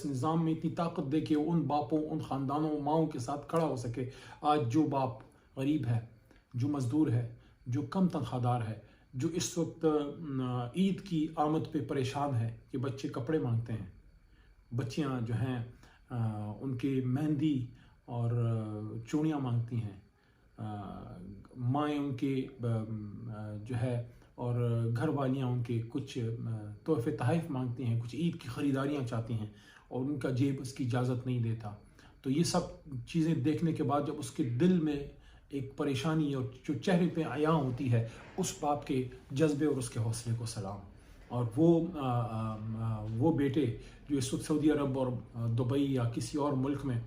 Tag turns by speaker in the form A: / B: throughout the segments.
A: निज़ाम में इतनी ताकत दे कि उन बापों, उन ख़ानदानों, माँओं के साथ खड़ा हो सके। आज जो बाप गरीब है, जो मज़दूर है, जो कम तनख्वाहदार है, जो इस वक्त ईद की आमद पे परेशान है कि बच्चे कपड़े मांगते हैं, बच्चियां जो हैं उनकी मेहंदी और चूड़ियाँ मांगती हैं, माएँ उनके जो है और घर वालियाँ उनके कुछ तोहफ़े तोहफ़ मांगती हैं, कुछ ईद की ख़रीदारियाँ चाहती हैं और उनका जेब उसकी इजाज़त नहीं देता। तो ये सब चीज़ें देखने के बाद जब उसके दिल में एक परेशानी और जो चेहरे पे आयाँ होती है, उस बाप के जज्बे और उसके हौसले को सलाम। और वो बेटे जो इस वक्त सऊदी अरब और दुबई या किसी और मुल्क में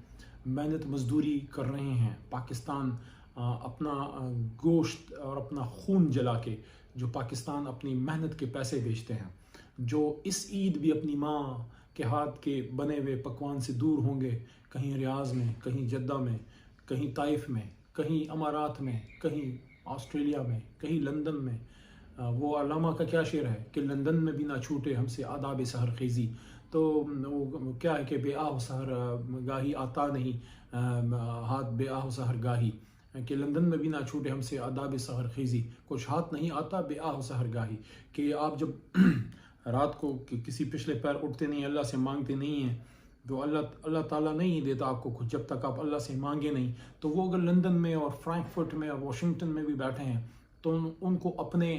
A: मेहनत मजदूरी कर रहे हैं, पाकिस्तान अपना गोश्त और अपना खून जला के जो पाकिस्तान अपनी मेहनत के पैसे बेचते हैं, जो इस ईद भी अपनी माँ के हाथ के बने हुए पकवान से दूर होंगे, कहीं रियाज में, कहीं जद्दा में, कहीं ताइफ में, कहीं अमारात में, कहीं ऑस्ट्रेलिया में, कहीं लंदन में। वो अल्लामा का क्या शेर है कि लंदन में भी ना छूटे हमसे आदाब सहर खेज़ी। तो वो क्या है कि बेआह सहर गाही आता नहीं, हाथ बेआह सहर गाही, कि लंदन में भी ना छूटे हमसे आदाब सहर खेज़ी, कुछ हाथ नहीं आता बेआह सहर गाही। कि आप जब रात को किसी पिछले पैर उठते नहीं, अल्लाह से मांगते नहीं हैं, तो अल्लाह ताला नहीं देता आपको कुछ जब तक आप अल्लाह से मांगे नहीं। तो वो अगर लंदन में और फ्रैंकफर्ट में और वाशिंगटन में भी बैठे हैं तो उनको अपने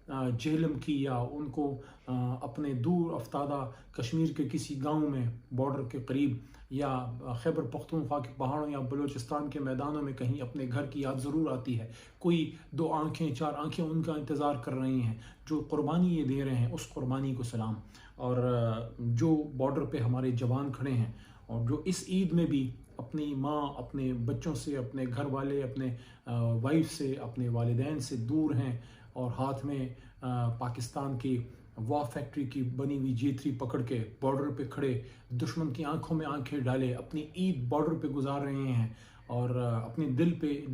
A: जेहलम की या उनको अपने दूर अफ्तादा कश्मीर के किसी गांव में बॉर्डर के करीब या खैबर पख्तूनख्वा के पहाड़ों या बलूचिस्तान के मैदानों में कहीं अपने घर की याद ज़रूर आती है। कोई 2 आँखें 4 आँखें उनका इंतज़ार कर रही हैं, जो कुर्बानी ये दे रहे हैं उस कुर्बानी को सलाम। और जो बॉर्डर पे हमारे जवान खड़े हैं और जो इस ईद में भी अपनी माँ, अपने बच्चों से, अपने घर वाले, अपने वाइफ से, अपने वालिदैन से दूर हैं और हाथ में पाकिस्तान की वाह फैक्ट्री की बनी हुई G3 पकड़ के बॉर्डर पे खड़े, दुश्मन की आंखों में आंखें डाले अपनी ईद बॉर्डर पे गुजार रहे हैं और अपने दिल पे